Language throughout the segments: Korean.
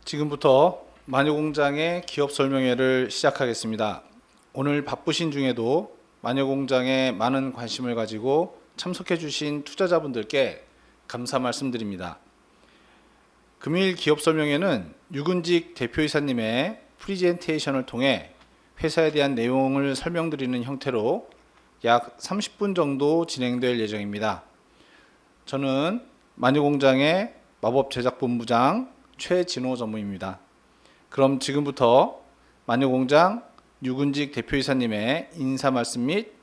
지금부터 마녀공장의 기업 설명회를 시작하겠습니다. 오늘 바쁘신 중에도 마녀공장에 많은 관심을 가지고 참석해 주신 투자자분들께 감사 말씀드립니다. 금일 기업 설명회는 유근직 대표이사님의 프리젠테이션을 통해 회사에 대한 내용을 설명드리는 형태로 약 30분 정도 진행될 예정입니다. 저는 마녀공장의 마법제작본부장 최진호 전무입니다. 그럼 지금부터 마녀공장 유근직 대표이사님의 인사 말씀 및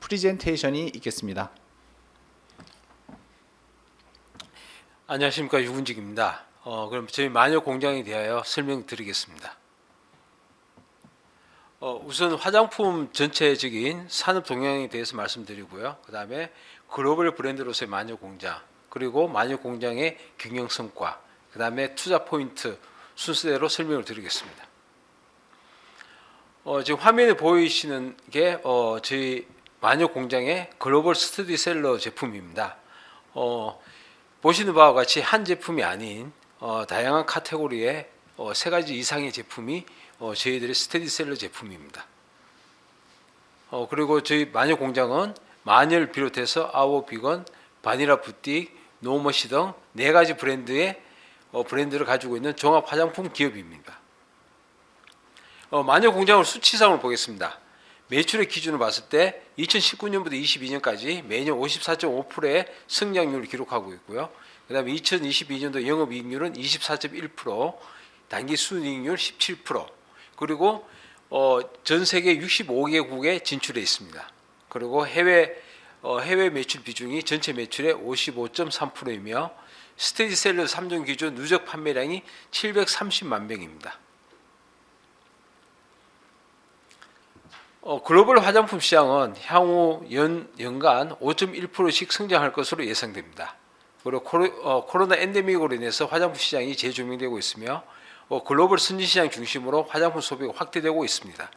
프리젠테이션이 있겠습니다. 안녕하십니까, 유근직입니다. 그럼 저희 마녀공장에 대하여 설명드리겠습니다. 우선 화장품 전체적인 산업 동향에 대해서 말씀드리고요. 그 다음에 글로벌 브랜드로서의 마녀공장, 그리고 마녀공장의 경영 성과, 그 다음에 투자 포인트 순서대로 설명을 드리겠습니다. 지금 화면에 보이시는 게 저희 마녀공장의 글로벌 스터디셀러 제품입니다. 보시는 바와 같이 한 제품이 아닌 다양한 카테고리의 3가지 이상의 제품이 저희들의 스터디셀러 제품입니다. 그리고 저희 마녀공장은 마녀를 비롯해서 아워비건, 바니라 부틱, 노머시 등 4가지 브랜드의 브랜드를 가지고 있는 종합 화장품 기업입니다. 마녀공장을 수치상으로 보겠습니다. 매출의 기준을 봤을 때 2019년부터 22년까지 매년 54.5%의 성장률을 기록하고 있고요. 그 다음에 2022년도 영업이익률은 24.1%, 단기 순이익률 17%, 그리고 전 세계 65개국에 진출해 있습니다. 그리고 해외 매출 비중이 전체 매출의 55.3%이며 스테디셀러 3종 기준 누적 판매량이 730만 병입니다. 글로벌 화장품 시장은 향후 연간 5.1%씩 성장할 것으로 예상됩니다. 그리고 코로나 엔데믹으로 인해서 화장품 시장이 재조명되고 있으며 글로벌 선진시장 중심으로 화장품 소비가 확대되고 있습니다.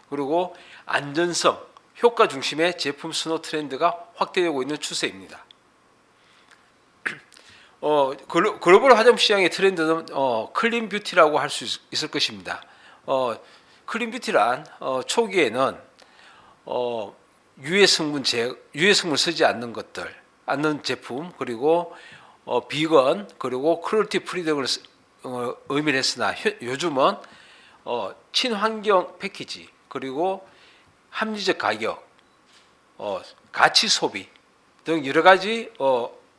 그리고 안전성, 효과 중심의 제품 선호 트렌드가 확대되고 있는 추세입니다. 글로벌 화장품 시장의 트렌드는 클린 뷰티라고 할 수 있을 것입니다. 클린 뷰티란 초기에는 유해성분 쓰지 않는 것들, 않는 제품, 그리고 비건, 그리고 크루얼티 프리 등을 의미를 했으나 요즘은 친환경 패키지, 그리고 합리적 가격, 가치 소비 등 여러 가지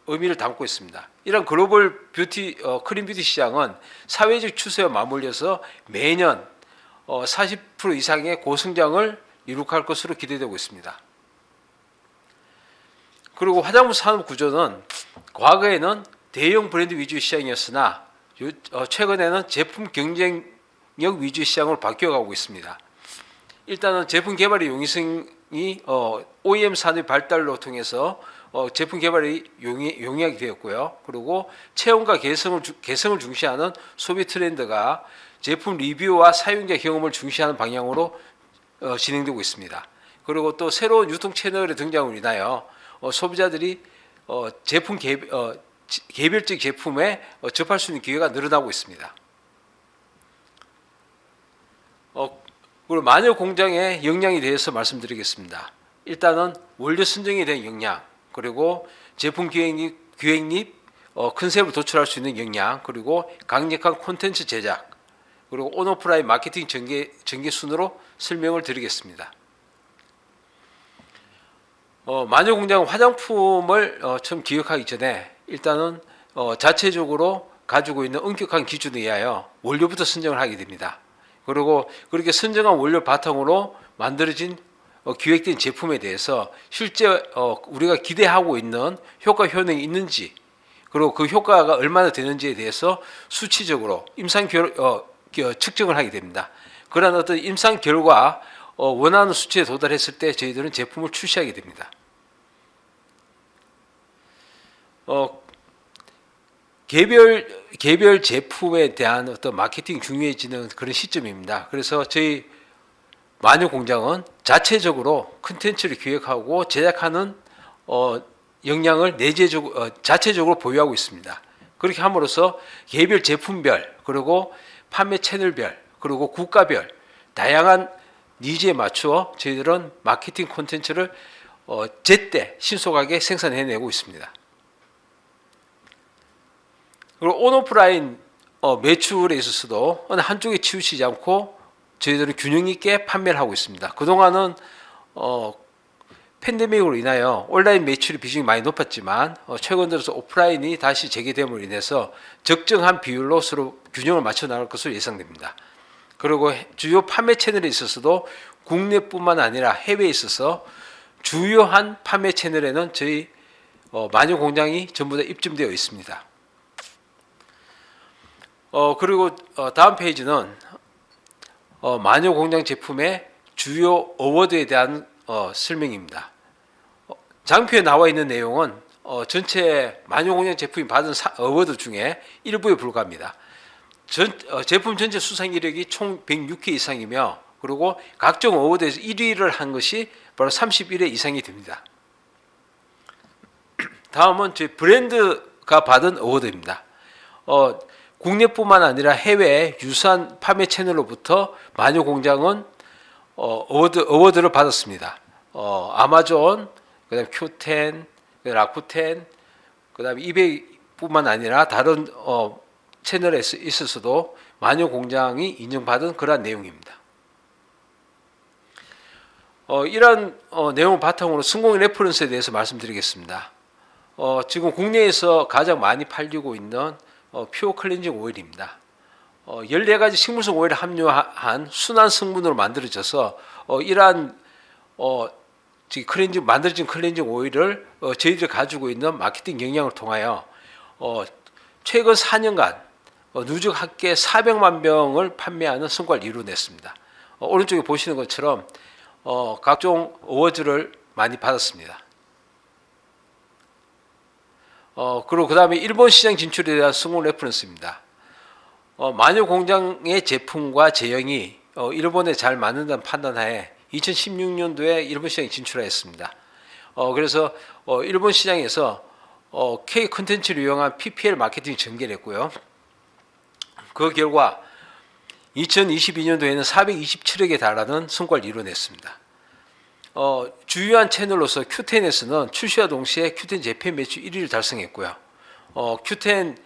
의미를 담고 있습니다. 이런 글로벌 뷰티, 클린 뷰티 시장은 사회적 추세와 맞물려서 매년 40% 이상의 고성장을 이룩할 것으로 기대되고 있습니다. 그리고 화장품 산업 구조는 과거에는 대형 브랜드 위주의 시장이었으나 최근에는 제품 경쟁력 위주의 시장으로 바뀌어가고 있습니다. 일단은 제품 개발의 용이성이 OEM 산업의 발달로 통해서 제품 개발이 용이하게 되었고요. 그리고 체험과 개성을 중시하는 소비 트렌드가 제품 리뷰와 사용자 경험을 중시하는 방향으로 진행되고 있습니다. 그리고 또 새로운 유통 채널의 등장으로 인하여 소비자들이 제품 개별적 제품에 접할 수 있는 기회가 늘어나고 있습니다. 그리고 마녀공장의 역량에 대해서 말씀드리겠습니다. 일단은 원료 선정에 대한 역량, 그리고 제품 기획 및 컨셉을 도출할 수 있는 역량, 그리고 강력한 콘텐츠 제작, 그리고 온오프라인 마케팅 전개 순으로 설명을 드리겠습니다. 마녀공장은 화장품을 처음 기획하기 전에 일단은 자체적으로 가지고 있는 엄격한 기준에 의하여 원료부터 선정을 하게 됩니다. 그리고 그렇게 선정한 원료 바탕으로 만들어진 기획된 제품에 대해서 실제 우리가 기대하고 있는 효과 효능이 있는지, 그리고 그 효과가 얼마나 되는지에 대해서 수치적으로 측정을 하게 됩니다. 그러한 어떤 임상 결과 원하는 수치에 도달했을 때 저희들은 제품을 출시하게 됩니다. 개별 제품에 대한 어떤 마케팅이 중요해지는 그런 시점입니다. 그래서 저희 마녀공장은 자체적으로 콘텐츠를 기획하고 제작하는 역량을 자체적으로 보유하고 있습니다. 그렇게 함으로써 개별 제품별 그리고 판매 채널별 그리고 국가별 다양한 니즈에 맞추어 저희들은 마케팅 콘텐츠를 제때 신속하게 생산해내고 있습니다. 그리고 온오프라인 매출에 있어서도 어느 한쪽에 치우치지 않고 저희들은 균형 있게 판매를 하고 있습니다. 그동안은 팬데믹으로 인하여 온라인 매출의 비중이 많이 높았지만 최근 들어서 오프라인이 다시 재개됨으로 인해서 적정한 비율로 서로 균형을 맞춰 나갈 것으로 예상됩니다. 그리고 주요 판매 채널에 있어서도 국내뿐만 아니라 해외에 있어서 주요한 판매 채널에는 저희 마녀 공장이 전부 다 입점되어 있습니다. 그리고 다음 페이지는 마녀 공장 제품의 주요 어워드에 대한 설명입니다. 장표에 나와 있는 내용은 전체 마녀 공장 제품이 받은 어워드 중에 일부에 불과합니다. 제품 전체 수상 이력이 총 106회 이상이며 그리고 각종 어워드에서 1위를 한 것이 바로 31회 이상이 됩니다. 다음은 저희 브랜드가 받은 어워드입니다. 국내뿐만 아니라 해외 유사한 판매 채널로부터 마녀 공장은 어워드를 받았습니다. 아마존, 그다음 Q10, 라쿠텐, 그다음 이베이뿐만 아니라 다른 채널에 있어서도 마녀 공장이 인정받은 그러한 내용입니다. 이러한 내용을 바탕으로 성공 레퍼런스에 대해서 말씀드리겠습니다. 지금 국내에서 가장 많이 팔리고 있는 퓨어 클렌징 오일입니다. 14가지 식물성 오일을 함유한 순한 성분으로 만들어져서 이러한 만들어진 클렌징 오일을 저희들이 가지고 있는 마케팅 역량을 통하여 최근 4년간 누적 합계 400만 병을 판매하는 성과를 이루어냈습니다. 오른쪽에 보시는 것처럼 각종 어워즈를 많이 받았습니다. 그리고 그 다음에 일본 시장 진출에 대한 성공 레퍼런스입니다. 마녀 공장의 제품과 제형이 일본에 잘 맞는다는 판단하에 2016년도에 일본 시장에 진출하였습니다. 그래서 일본 시장에서 K 콘텐츠를 이용한 PPL 마케팅이 전개를 했고요. 그 결과 2022년도에는 427억에 달하는 성과를 이뤄냈습니다. 주요한 채널로서 Q10에서는 출시와 동시에 Q10 재팬 매출 1위를 달성했고요. Q10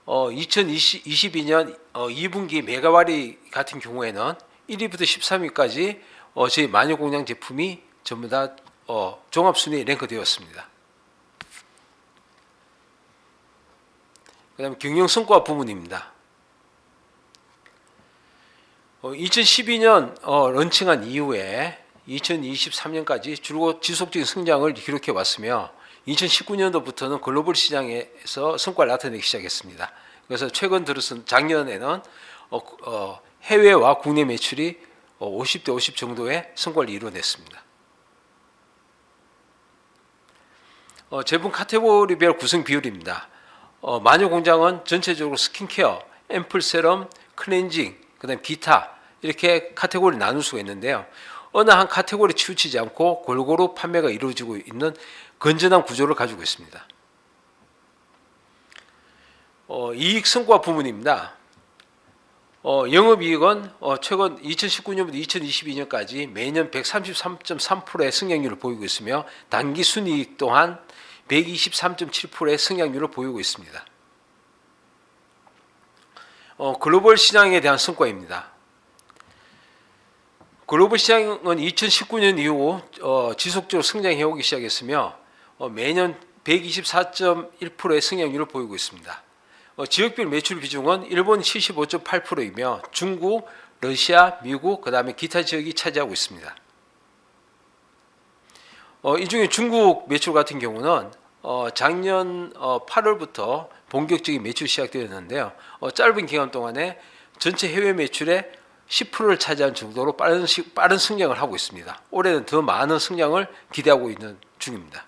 2022년 2분기 메가와리 같은 경우에는 1위부터 13위까지 저희 마녀 공장 제품이 전부 다 종합 순위에 랭크되었습니다. 그다음 경영 성과 부분입니다. 2012년 런칭한 이후에 2023년까지 줄곧 지속적인 성장을 기록해 왔으며 2019년도부터는 글로벌 시장에서 성과를 나타내기 시작했습니다. 그래서 최근 들어서 작년에는 해외와 국내 매출이 50대 50 정도의 성과를 이루어냈습니다. 제품 카테고리별 구성 비율입니다. 마녀 공장은 전체적으로 스킨케어, 앰플 세럼, 클렌징, 그다음 기타 이렇게 카테고리 나눌 수가 있는데요. 어느 한 카테고리 치우치지 않고 골고루 판매가 이루어지고 있는 건전한 구조를 가지고 있습니다. 이익 성과 부문입니다. 영업이익은 최근 2019년부터 2022년까지 매년 133.3%의 성장률을 보이고 있으며 단기 순이익 또한 123.7%의 성장률을 보이고 있습니다. 글로벌 시장에 대한 성과입니다. 글로벌 시장은 2019년 이후 지속적으로 성장해오기 시작했으며 매년 124.1%의 성장률을 보이고 있습니다. 지역별 매출 비중은 일본 75.8%이며 중국, 러시아, 미국, 그 다음에 기타 지역이 차지하고 있습니다. 이 중에 중국 매출 같은 경우는 작년 8월부터 본격적인 매출이 시작되었는데요. 짧은 기간 동안에 전체 해외 매출의 10%를 차지한 정도로 빠른 성장을 하고 있습니다. 올해는 더 많은 성장을 기대하고 있는 중입니다.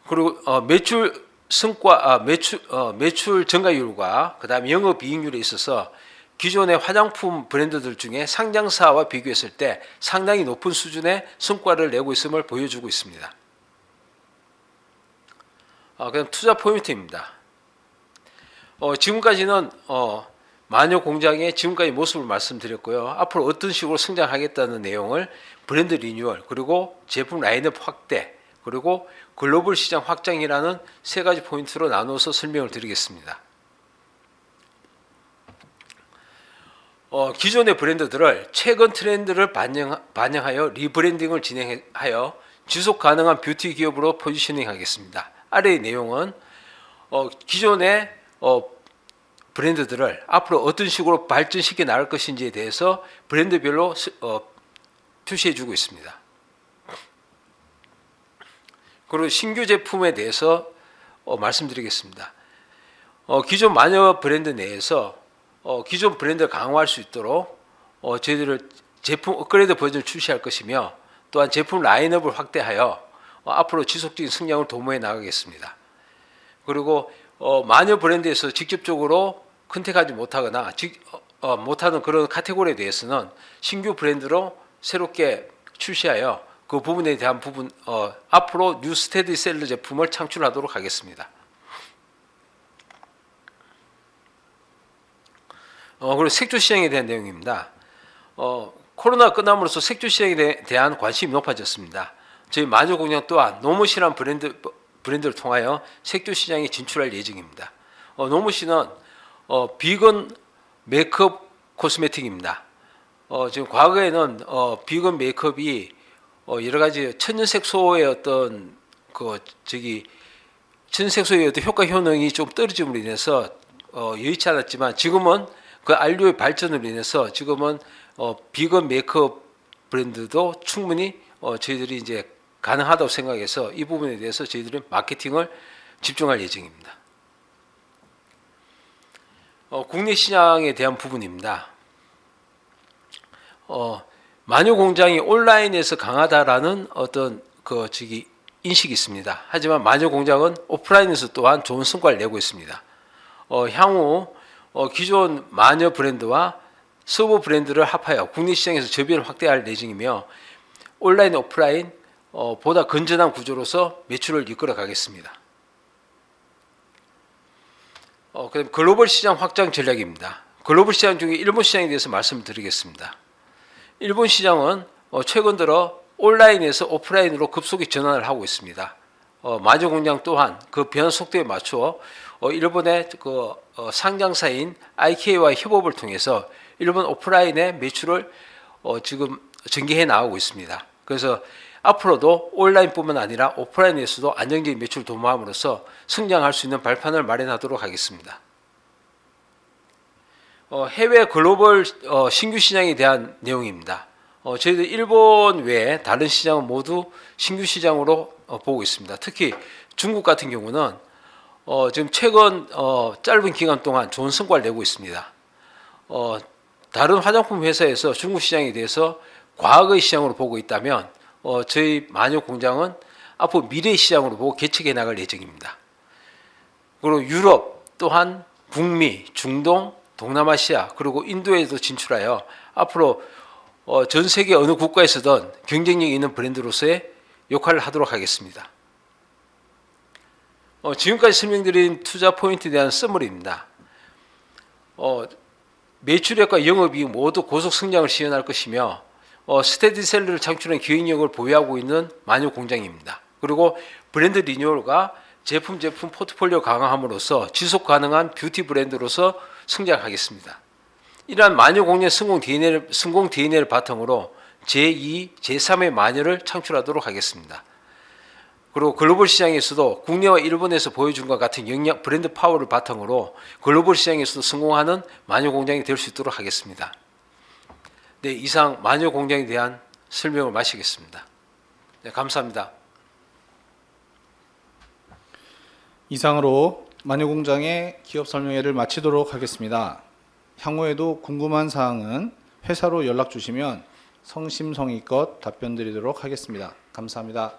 그리고 매출 증가율과 그다음에 영업이익률에 있어서 기존의 화장품 브랜드들 중에 상장사와 비교했을 때 상당히 높은 수준의 성과를 내고 있음을 보여주고 있습니다. 그다음 투자 포인트입니다. 지금까지는 마녀 공장의 지금까지 모습을 말씀드렸고요. 앞으로 어떤 식으로 성장하겠다는 내용을 브랜드 리뉴얼, 그리고 제품 라인업 확대, 그리고 글로벌 시장 확장이라는 세 가지 포인트로 나눠서 설명을 드리겠습니다. 기존의 브랜드들을 최근 트렌드를 반영하여 리브랜딩을 진행하여 지속 가능한 뷰티 기업으로 포지셔닝하겠습니다. 아래의 내용은 기존의 브랜드들을 앞으로 어떤 식으로 발전시켜 나갈 것인지에 대해서 브랜드별로 표시해주고 있습니다. 그리고 신규 제품에 대해서 말씀드리겠습니다. 기존 마녀 브랜드 내에서 기존 브랜드를 강화할 수 있도록 저희들을 제품 업그레이드 버전을 출시할 것이며, 또한 제품 라인업을 확대하여 앞으로 지속적인 성장을 도모해 나가겠습니다. 그리고 마녀 브랜드에서 직접적으로 컨택하지 못하거나 못하는 그런 카테고리에 대해서는 신규 브랜드로 새롭게 출시하여 그 부분에 대한 부분 앞으로 뉴 스테디셀러 제품을 창출하도록 하겠습니다. 그리고 색조 시장에 대한 내용입니다. 코로나가 끝남으로써 색조 시장에 대한 관심이 높아졌습니다. 저희 마녀 공장 또한 노무시라는 브랜드를 통하여 색조 시장에 진출할 예정입니다. 노무시는 비건 메이크업 코스메틱입니다. 지금 과거에는 비건 메이크업이 여러 가지 천연색소의 어떤 천연색소의 어떤 효과 효능이 좀 떨어짐으로 인해서 여의치 않았지만, 지금은 그 안료의 발전으로 인해서 지금은 비건 메이크업 브랜드도 충분히 저희들이 이제 가능하다고 생각해서 이 부분에 대해서 저희들은 마케팅을 집중할 예정입니다. 국내 시장에 대한 부분입니다. 마녀 공장이 온라인에서 강하다라는 어떤 인식이 있습니다. 하지만 마녀 공장은 오프라인에서 또한 좋은 성과를 내고 있습니다. 향후 기존 마녀 브랜드와 서브 브랜드를 합하여 국내 시장에서 저변을 확대할 예정이며, 온라인 오프라인 보다 건전한 구조로서 매출을 이끌어 가겠습니다. 그다음 글로벌 시장 확장 전략입니다. 글로벌 시장 중에 일본 시장에 대해서 말씀을 드리겠습니다. 일본 시장은 최근 들어 온라인에서 오프라인으로 급속히 전환을 하고 있습니다. 마녀 공장 또한 그 변화 속도에 맞추어 일본의 상장사인 IK와 협업을 통해서 일본 오프라인의 매출을 지금 전개해 나가고 있습니다. 그래서 앞으로도 온라인뿐만 아니라 오프라인에서도 안정적인 매출을 도모함으로써 성장할 수 있는 발판을 마련하도록 하겠습니다. 해외 글로벌 신규 시장에 대한 내용입니다. 저희들 일본 외에 다른 시장은 모두 신규 시장으로 보고 있습니다. 특히 중국 같은 경우는 지금 최근 짧은 기간 동안 좋은 성과를 내고 있습니다. 다른 화장품 회사에서 중국 시장에 대해서 과거의 시장으로 보고 있다면 저희 마녀 공장은 앞으로 미래의 시장으로 보고 개척해 나갈 예정입니다. 그리고 유럽 또한 북미, 중동, 동남아시아 그리고 인도에도 진출하여 앞으로 전 세계 어느 국가에서든 경쟁력 있는 브랜드로서의 역할을 하도록 하겠습니다. 지금까지 설명드린 투자 포인트에 대한 서머리입니다. 매출액과 영업이익 모두 고속 성장을 시현할 것이며 스테디셀러를 창출한 기획력을 보유하고 있는 마녀 공장입니다. 그리고 브랜드 리뉴얼과 제품 포트폴리오 강화함으로써 지속 가능한 뷰티 브랜드로서 성장하겠습니다. 이러한 마녀 공장 성공 DNA를 바탕으로 제2, 제3의 마녀를 창출하도록 하겠습니다. 그리고 글로벌 시장에서도 국내와 일본에서 보여준 것 같은 영향 브랜드 파워를 바탕으로 글로벌 시장에서도 성공하는 마녀 공장이 될 수 있도록 하겠습니다. 네, 이상 마녀 공장에 대한 설명을 마치겠습니다. 네, 감사합니다. 이상으로 마녀 공장의 기업 설명회를 마치도록 하겠습니다. 향후에도 궁금한 사항은 회사로 연락 주시면 성심성의껏 답변 드리도록 하겠습니다. 감사합니다.